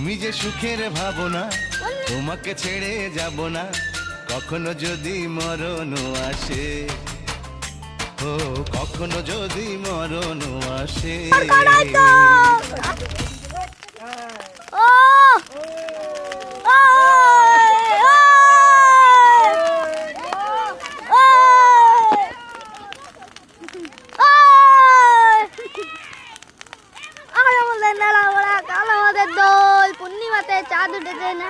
তুমি যে সুখের ভাবনা, তোমাকে ছেড়ে যাব না কখনো যদি মরণ আসে। ও কখনো যদি মরণ আসে। আমাদের দোল পূর্ণিমাতে চাঁদ উঠেছে না।